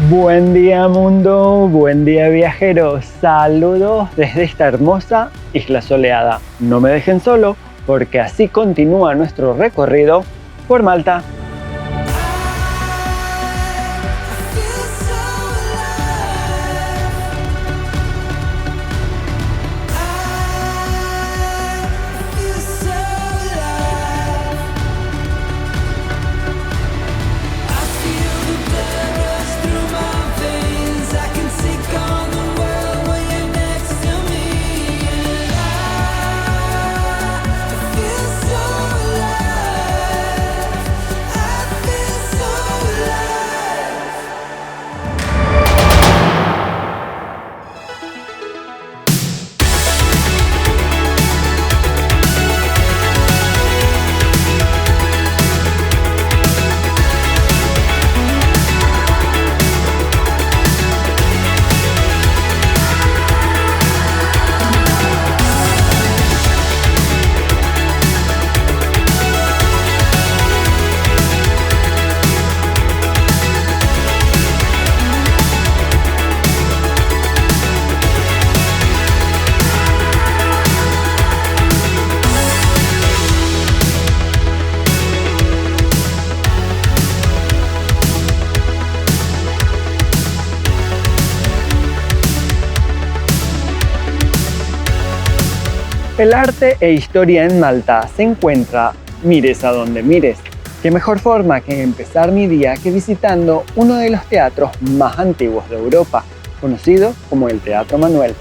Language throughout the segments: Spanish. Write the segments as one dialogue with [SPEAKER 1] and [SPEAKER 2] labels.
[SPEAKER 1] Buen día mundo, buen día viajeros, saludos desde esta hermosa isla soleada. No me dejen solo porque así continúa nuestro recorrido por Malta. El arte e historia en Malta se encuentra mires a donde mires. ¿Qué mejor forma que empezar mi día que visitando uno de los teatros más antiguos de Europa, conocido como el Teatro Manuel?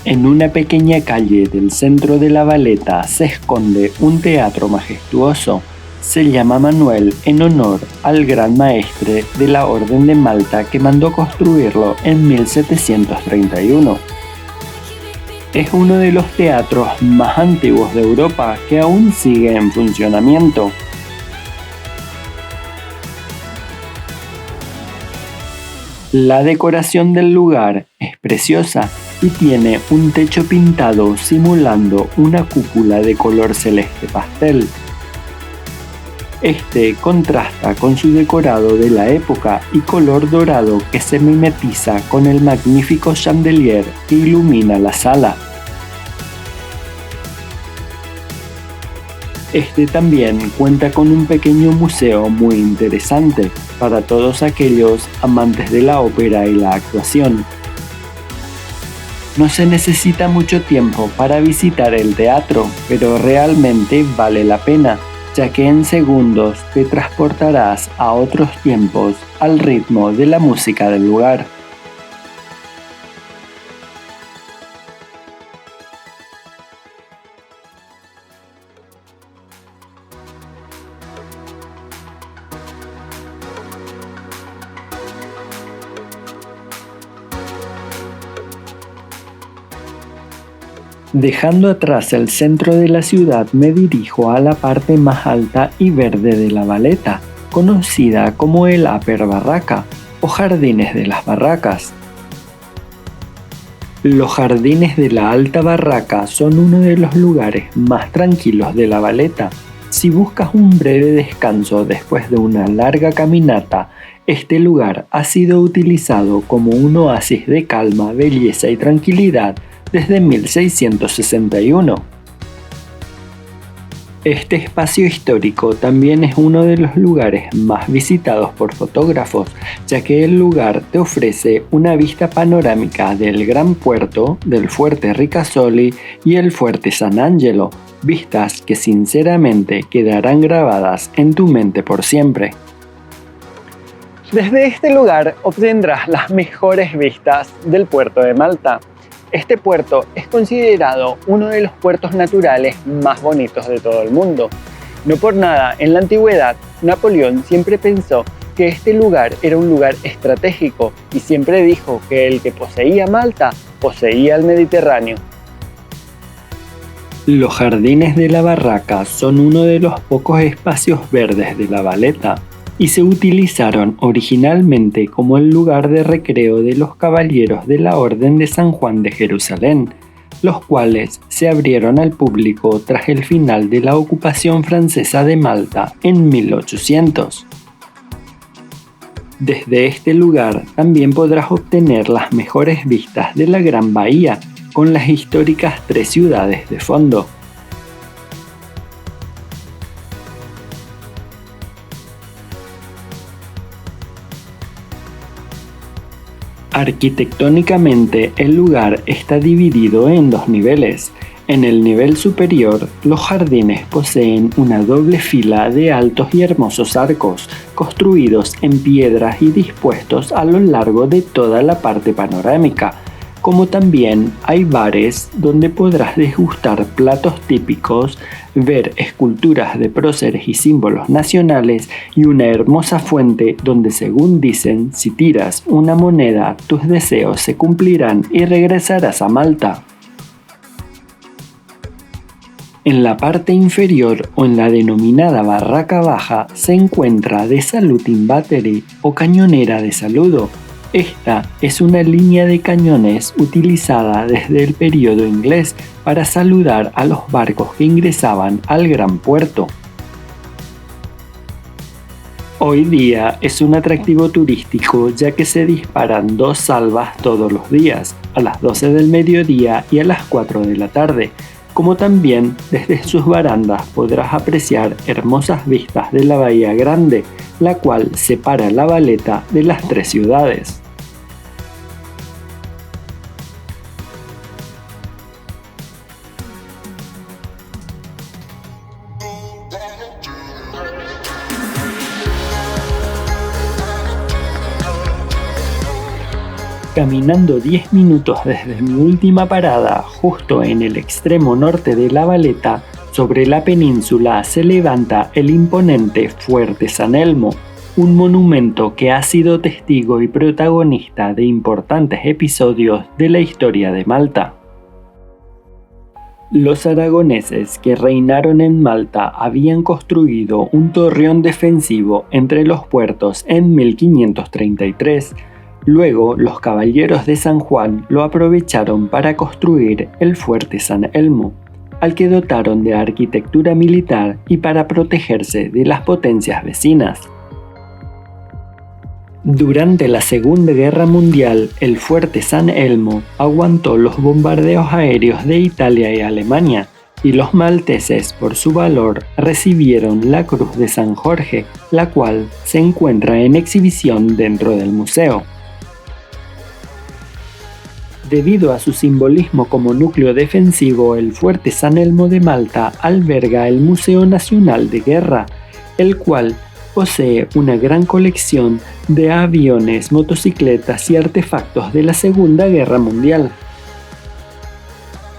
[SPEAKER 2] En una pequeña calle del centro de La Valeta se esconde un teatro majestuoso. Se llama Manuel en honor al gran maestre de la Orden de Malta que mandó construirlo en 1731. Es uno de los teatros más antiguos de Europa que aún sigue en funcionamiento. La decoración del lugar es preciosa y tiene un techo pintado simulando una cúpula de color celeste pastel. Este contrasta con su decorado de la época y color dorado que se mimetiza con el magnífico chandelier que ilumina la sala. Este también cuenta con un pequeño museo muy interesante para todos aquellos amantes de la ópera y la actuación. No se necesita mucho tiempo para visitar el teatro, pero realmente vale la pena, ya que en segundos te transportarás a otros tiempos al ritmo de la música del lugar. Dejando atrás el centro de la ciudad, me dirijo a la parte más alta y verde de La Valeta, conocida como el Upper Barraca o Jardines de las Barracas. Los Jardines de la Alta Barraca son uno de los lugares más tranquilos de La Valeta. Si buscas un breve descanso después de una larga caminata, este lugar ha sido utilizado como un oasis de calma, belleza y tranquilidad desde 1661. Este espacio histórico también es uno de los lugares más visitados por fotógrafos, ya que el lugar te ofrece una vista panorámica del Gran Puerto, del Fuerte Ricasoli y el Fuerte San Angelo, vistas que sinceramente quedarán grabadas en tu mente por siempre.
[SPEAKER 1] Desde este lugar obtendrás las mejores vistas del puerto de Malta. Este puerto es considerado uno de los puertos naturales más bonitos de todo el mundo. No por nada, en la antigüedad, Napoleón siempre pensó que este lugar era un lugar estratégico y siempre dijo que el que poseía Malta poseía el Mediterráneo.
[SPEAKER 2] Los Jardines de la Barraca son uno de los pocos espacios verdes de La Valeta y se utilizaron originalmente como el lugar de recreo de los caballeros de la Orden de San Juan de Jerusalén, los cuales se abrieron al público tras el final de la ocupación francesa de Malta en 1800. Desde este lugar también podrás obtener las mejores vistas de la Gran Bahía, con las históricas 3 ciudades de fondo. Arquitectónicamente, el lugar está dividido en 2 niveles. En el nivel superior, los jardines poseen una doble fila de altos y hermosos arcos, construidos en piedras y dispuestos a lo largo de toda la parte panorámica, como también hay bares donde podrás degustar platos típicos, ver esculturas de próceres y símbolos nacionales y una hermosa fuente donde, según dicen, si tiras una moneda, tus deseos se cumplirán y regresarás a Malta. En la parte inferior o en la denominada barraca baja se encuentra The Saluting Battery o cañonera de saludo. Esta es una línea de cañones utilizada desde el periodo inglés para saludar a los barcos que ingresaban al gran puerto. Hoy día es un atractivo turístico ya que se disparan 2 salvas todos los días, a las 12 del mediodía y a las 4 de la tarde. Como también desde sus barandas podrás apreciar hermosas vistas de la Bahía Grande, la cual separa La Valeta de las 3 ciudades. Caminando 10 minutos desde mi última parada, justo en el extremo norte de La Valeta, sobre la península se levanta el imponente Fuerte San Elmo, un monumento que ha sido testigo y protagonista de importantes episodios de la historia de Malta. Los aragoneses que reinaron en Malta habían construido un torreón defensivo entre los puertos en 1533. Luego, los caballeros de San Juan lo aprovecharon para construir el Fuerte San Elmo, al que dotaron de arquitectura militar y para protegerse de las potencias vecinas. Durante la Segunda Guerra Mundial, el Fuerte San Elmo aguantó los bombardeos aéreos de Italia y Alemania, y los malteses, por su valor, recibieron la Cruz de San Jorge, la cual se encuentra en exhibición dentro del museo. Debido a su simbolismo como núcleo defensivo, el Fuerte San Elmo de Malta alberga el Museo Nacional de Guerra, el cual posee una gran colección de aviones, motocicletas y artefactos de la Segunda Guerra Mundial.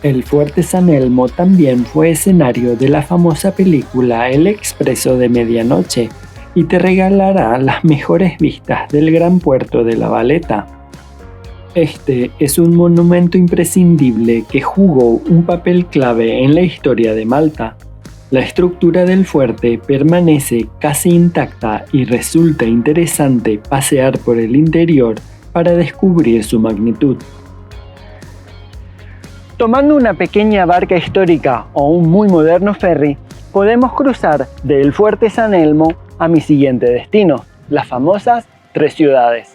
[SPEAKER 2] El Fuerte San Elmo también fue escenario de la famosa película El Expreso de Medianoche y te regalará las mejores vistas del gran puerto de La Valeta. Este es un monumento imprescindible que jugó un papel clave en la historia de Malta. La estructura del fuerte permanece casi intacta y resulta interesante pasear por el interior para descubrir su magnitud.
[SPEAKER 1] Tomando una pequeña barca histórica o un muy moderno ferry, podemos cruzar del Fuerte San Elmo a mi siguiente destino, las famosas 3 ciudades.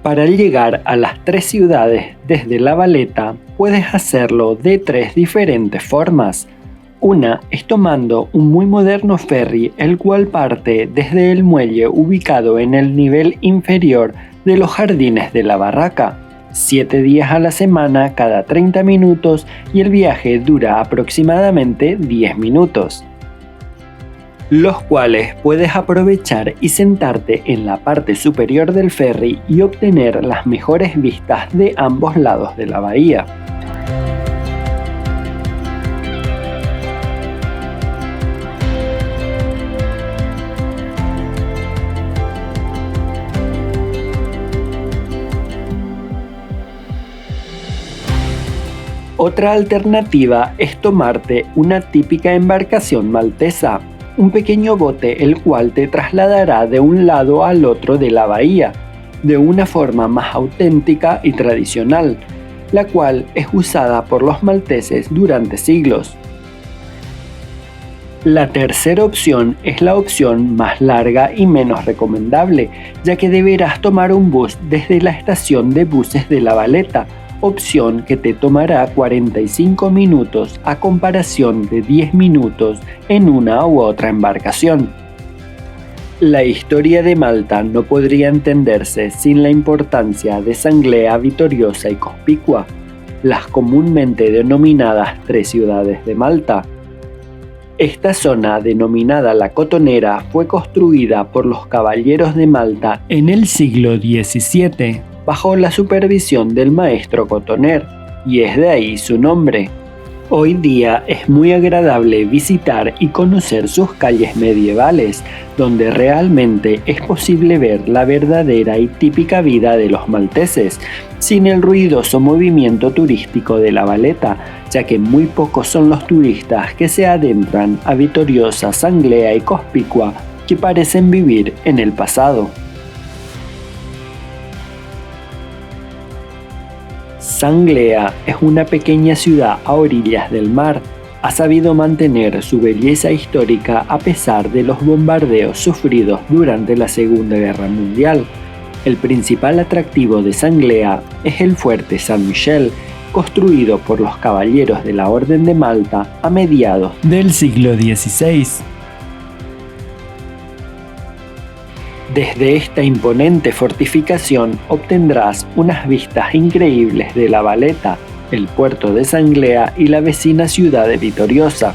[SPEAKER 2] Para llegar a las 3 ciudades desde La Valeta, puedes hacerlo de 3 diferentes formas. Una es tomando un muy moderno ferry, el cual parte desde el muelle ubicado en el nivel inferior de los jardines de la barraca, 7 días a la semana cada 30 minutos y el viaje dura aproximadamente 10 minutos. Los cuales puedes aprovechar y sentarte en la parte superior del ferry y obtener las mejores vistas de ambos lados de la bahía. Otra alternativa es tomarte una típica embarcación maltesa, un pequeño bote el cual te trasladará de un lado al otro de la bahía, de una forma más auténtica y tradicional. la cual es usada por los malteses durante siglos. La tercera opción es la opción más larga y menos recomendable, ya que deberás tomar un bus desde la estación de buses de La Valeta, opción que te tomará 45 minutos a comparación de 10 minutos en una u otra embarcación. La historia de Malta no podría entenderse sin la importancia de Sanglea, Vitoriosa y Cospicua, las comúnmente denominadas tres ciudades de Malta. Esta zona, denominada la Cotonera, fue construida por los caballeros de Malta en el siglo XVII, bajo la supervisión del maestro cotoner, y es de ahí su nombre. Hoy día es muy agradable visitar y conocer sus calles medievales, donde realmente es posible ver la verdadera y típica vida de los malteses, sin el ruidoso movimiento turístico de La Valeta, ya que muy pocos son los turistas que se adentran a Vitoriosa, Sanglea y Cospicua, que parecen vivir en el pasado. Sanglea es una pequeña ciudad a orillas del mar. Ha sabido mantener su belleza histórica a pesar de los bombardeos sufridos durante la Segunda Guerra Mundial. El principal atractivo de Sanglea es el fuerte San Michel, construido por los caballeros de la Orden de Malta a mediados del siglo XVI. Desde esta imponente fortificación obtendrás unas vistas increíbles de La Valeta, el puerto de Sanglea y la vecina ciudad de Vitoriosa.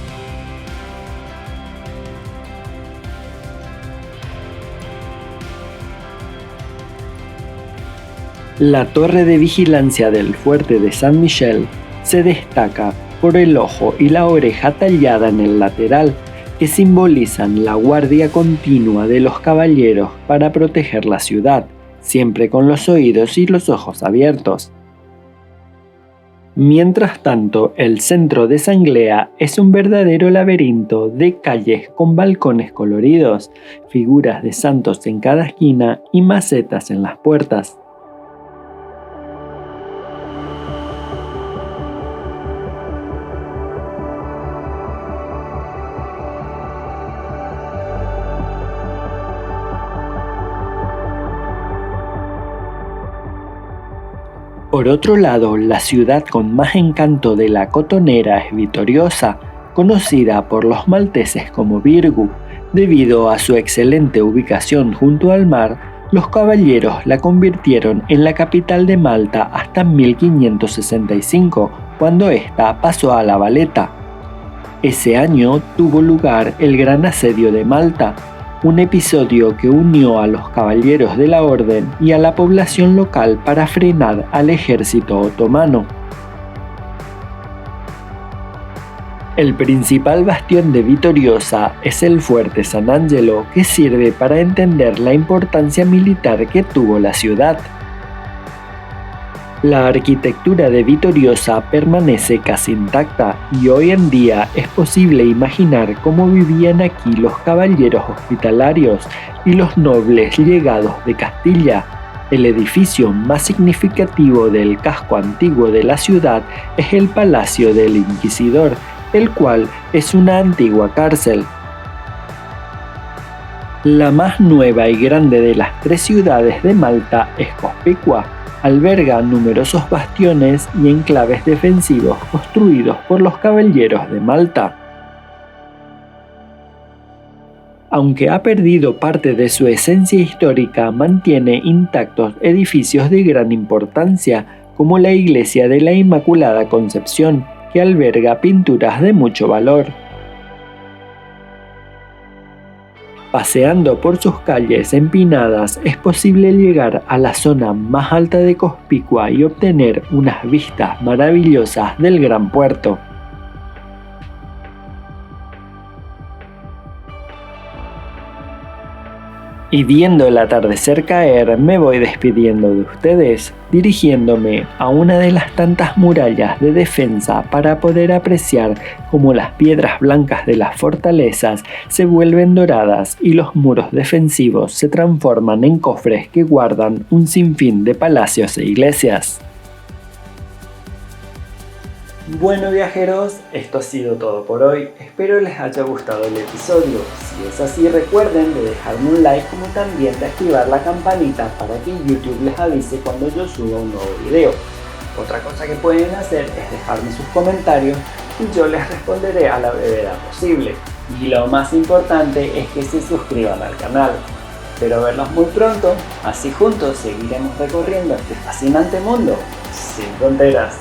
[SPEAKER 2] La torre de vigilancia del fuerte de San Michel se destaca por el ojo y la oreja tallada en el lateral, que simbolizan la guardia continua de los caballeros para proteger la ciudad, siempre con los oídos y los ojos abiertos. Mientras tanto, el centro de Sanglea es un verdadero laberinto de calles con balcones coloridos, figuras de santos en cada esquina y macetas en las puertas. Por otro lado, la ciudad con más encanto de la Cotonera es Vitoriosa, conocida por los malteses como Virgu. Debido a su excelente ubicación junto al mar, los caballeros la convirtieron en la capital de Malta hasta 1565, cuando ésta pasó a La Valeta. Ese año tuvo lugar el Gran Asedio de Malta, un episodio que unió a los caballeros de la Orden y a la población local para frenar al ejército otomano. El principal bastión de Vitoriosa es el fuerte San Angelo, que sirve para entender la importancia militar que tuvo la ciudad. La arquitectura de Vitoriosa permanece casi intacta y hoy en día es posible imaginar cómo vivían aquí los caballeros hospitalarios y los nobles llegados de Castilla. El edificio más significativo del casco antiguo de la ciudad es el Palacio del Inquisidor, el cual es una antigua cárcel. La más nueva y grande de las tres ciudades de Malta es Cospicua. Alberga numerosos bastiones y enclaves defensivos construidos por los caballeros de Malta. Aunque ha perdido parte de su esencia histórica, mantiene intactos edificios de gran importancia, como la Iglesia de la Inmaculada Concepción, que alberga pinturas de mucho valor. Paseando por sus calles empinadas es posible llegar a la zona más alta de Cospicua y obtener unas vistas maravillosas del gran puerto. Y viendo el atardecer caer, me voy despidiendo de ustedes, dirigiéndome a una de las tantas murallas de defensa para poder apreciar cómo las piedras blancas de las fortalezas se vuelven doradas y los muros defensivos se transforman en cofres que guardan un sinfín de palacios e iglesias. Bueno viajeros, esto ha sido todo por hoy, espero les haya gustado el episodio. Si es así, recuerden de dejarme un like como también de activar la campanita para que YouTube les avise cuando yo suba un nuevo video. Otra cosa que pueden hacer es dejarme sus comentarios y yo les responderé a la brevedad posible. Y lo más importante es que se suscriban al canal. Espero verlos muy pronto, así juntos seguiremos recorriendo este fascinante mundo sin fronteras.